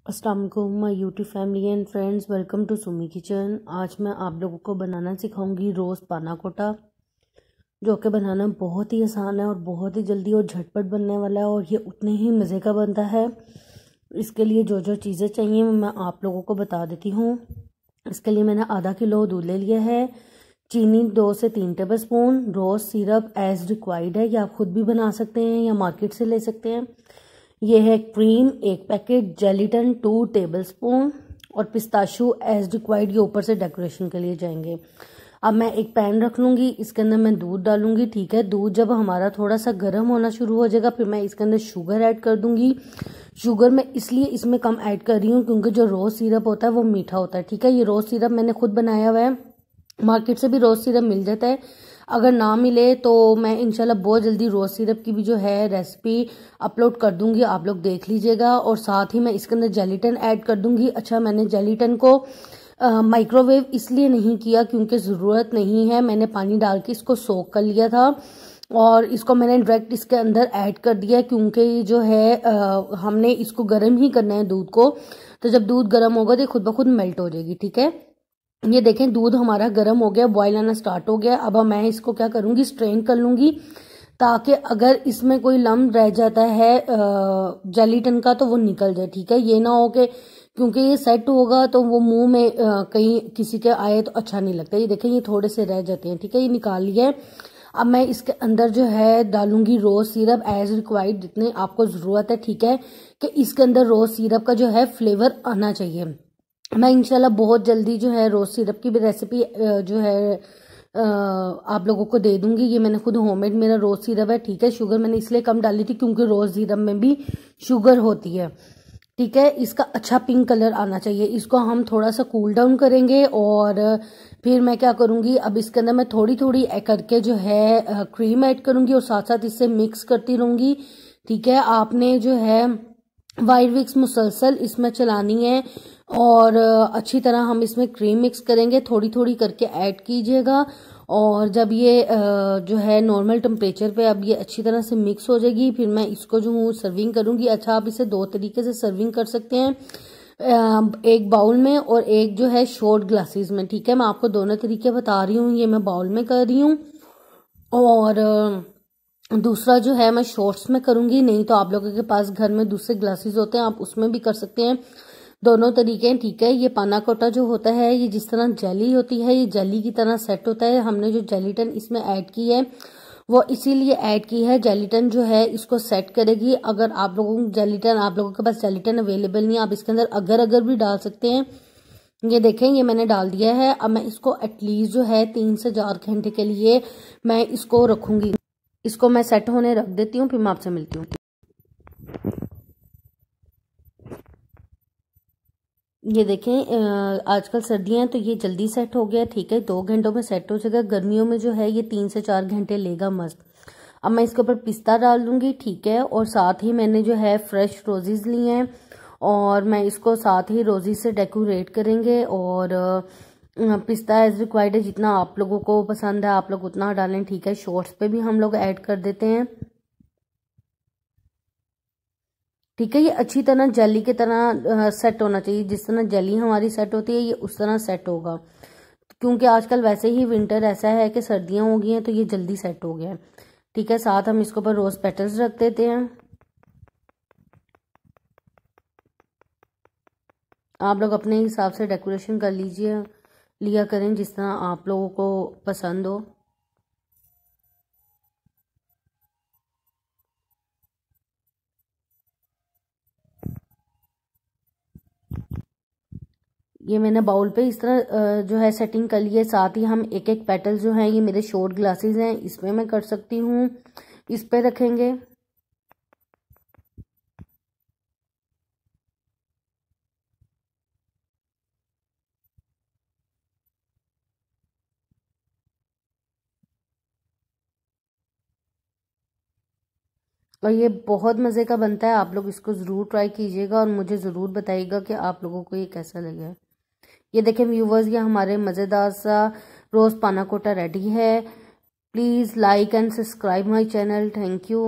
अस्सलाम वालेकुम my YouTube family and friends, welcome to Sumi kitchen. आज मैं आप लोगों को बनाना सिखाऊंगी रोज़ पाना कोटा, जो कि बनाना बहुत ही आसान है और बहुत ही जल्दी और झटपट बनने वाला है और ये उतने ही मज़े का बनता है। इसके लिए जो जो चीज़ें चाहिए मैं आप लोगों को बता देती हूँ। इसके लिए मैंने आधा किलो दूध ले लिया है, चीनी 2 से 3 टेबलस्पून, रोज़ सिरप एज रिक्वायर्ड है, या आप खुद भी बना सकते हैं या मार्केट से ले सकते हैं। ये है क्रीम 1 पैकेट, जेलीटन 2 टेबलस्पून और पिस्ताशू एज रिक्वायर्ड, ये ऊपर से डेकोरेशन के लिए जाएंगे। अब मैं एक पैन रख लूँगी, इसके अंदर मैं दूध डालूंगी। ठीक है, दूध जब हमारा थोड़ा सा गर्म होना शुरू हो जाएगा फिर मैं इसके अंदर शुगर ऐड कर दूंगी। शुगर मैं इसलिए इसमें कम ऐड कर रही हूँ क्योंकि जो रोज़ सिरप होता है वो मीठा होता है। ठीक है, ये रोज़ सिरप मैंने खुद बनाया हुआ है, मार्केट से भी रोज़ सिरप मिल जाता है। अगर ना मिले तो मैं इंशाल्लाह बहुत जल्दी रोज़ सिरप की भी जो है रेसिपी अपलोड कर दूंगी, आप लोग देख लीजिएगा। और साथ ही मैं इसके अंदर जेलीटन ऐड कर दूंगी। अच्छा, मैंने जेलीटन को माइक्रोवेव इसलिए नहीं किया क्योंकि ज़रूरत नहीं है, मैंने पानी डाल के इसको सोक कर लिया था और इसको मैंने डायरेक्ट इसके अंदर ऐड कर दिया क्योंकि जो है हमने इसको गर्म ही करना है दूध को। तो जब दूध गर्म होगा तो खुद ब खुद मेल्ट हो जाएगी। ठीक है, ये देखें दूध हमारा गर्म हो गया, बॉयल आना स्टार्ट हो गया। अब मैं इसको क्या करूंगी, स्ट्रेन कर लूंगी, ताकि अगर इसमें कोई लम्ब रह जाता है जेलीटन का तो वो निकल जाए। ठीक है, ये ना हो कि क्योंकि ये सेट होगा तो वो मुंह में कहीं किसी के आए तो अच्छा नहीं लगता। ये देखें ये थोड़े से रह जाते हैं। ठीक है, ये निकाल लिया है। अब मैं इसके अंदर जो है डालूंगी रोज सिरप एज रिक्वायर्ड, जितने आपको जरूरत है। ठीक है, कि इसके अंदर रोज सिरप का जो है फ्लेवर आना चाहिए। मैं इंशाल्लाह बहुत जल्दी जो है रोज सिरप की भी रेसिपी जो है आप लोगों को दे दूंगी। ये मैंने खुद होममेड मेरा रोज सिरप है। ठीक है, शुगर मैंने इसलिए कम डाली थी क्योंकि रोज सिरप में भी शुगर होती है। ठीक है, इसका अच्छा पिंक कलर आना चाहिए। इसको हम थोड़ा सा कूल डाउन करेंगे और फिर मैं क्या करूंगी, अब इसके अंदर मैं थोड़ी थोड़ी करके जो है क्रीम ऐड करूंगी और साथ साथ इससे मिक्स करती रहूंगी। ठीक है, आपने जो है वाइट विक्स मुसलसल इसमें चलानी है और अच्छी तरह हम इसमें क्रीम मिक्स करेंगे, थोड़ी थोड़ी करके ऐड कीजिएगा। और जब ये जो है नॉर्मल टेम्परेचर पे अब ये अच्छी तरह से मिक्स हो जाएगी, फिर मैं इसको जो हूँ सर्विंग करूँगी। अच्छा, आप इसे 2 तरीके से सर्विंग कर सकते हैं, एक बाउल में और एक जो है शॉर्ट ग्लासेस में। ठीक है, मैं आपको दोनों तरीके बता रही हूँ, ये मैं बाउल में कर रही हूँ और दूसरा जो है मैं शॉर्ट्स में करूंगी। नहीं तो आप लोगों के पास घर में दूसरे ग्लासेस होते हैं, आप उसमें भी कर सकते हैं, दोनों तरीके हैं। ठीक है, ये पाना कोटा जो होता है ये जिस तरह जेली होती है ये जेली की तरह सेट होता है। हमने जो जेलीटन इसमें ऐड की है वो इसीलिए ऐड की है, जेलीटन जो है इसको सेट करेगी। अगर आप लोगों के पास जेलीटन अवेलेबल नहीं है, आप इसके अंदर अगर अगर भी डाल सकते हैं। ये देखें ये मैंने डाल दिया है। अब मैं इसको एटलीस्ट जो है 3 से 4 घंटे के लिए मैं इसको रखूंगी। इसको मैं सेट होने रख देती हूँ, फिर मैं आपसे मिलती हूँ। ये देखें आजकल सर्दियां हैं तो ये जल्दी सेट हो गया। ठीक है, 2 घंटों में सेट हो जाएगा। गर्मियों में जो है ये 3 से 4 घंटे लेगा मस्त। अब मैं इसके ऊपर पिस्ता डाल दूंगी। ठीक है, और साथ ही मैंने जो है फ्रेश रोजेज लिए हैं और मैं इसको साथ ही रोजेज से डेकोरेट करेंगे। और पिस्ता एज रिक्वायर्ड है, जितना आप लोगों को पसंद है आप लोग उतना डालें। ठीक है, शॉर्ट्स पे भी हम लोग ऐड कर देते हैं। ठीक है, ये अच्छी तरह जेली की तरह सेट होना चाहिए, जिस तरह जेली हमारी सेट होती है ये उस तरह सेट होगा। क्योंकि आजकल वैसे ही विंटर ऐसा है कि सर्दियां हो गई हैं तो ये जल्दी सेट हो गया है। ठीक है, साथ हम इसके ऊपर रोज पेटल्स रख देते हैं। आप लोग अपने हिसाब से डेकोरेशन कर लिया करें जिस तरह आप लोगों को पसंद हो। ये मैंने बाउल पे इस तरह जो है सेटिंग कर ली है। साथ ही हम एक एक पेटल जो है ये मेरे शॉर्ट ग्लासेस हैं इसमें मैं कर सकती हूँ, इस पे रखेंगे। और ये बहुत मज़े का बनता है, आप लोग इसको ज़रूर ट्राई कीजिएगा और मुझे ज़रूर बताइएगा कि आप लोगों को ये कैसा लगा। ये देखें व्यूवर्स, ये हमारे मज़ेदार सा रोज़ पाना कोटा रेडी है। Please like and subscribe my channel. Thank you.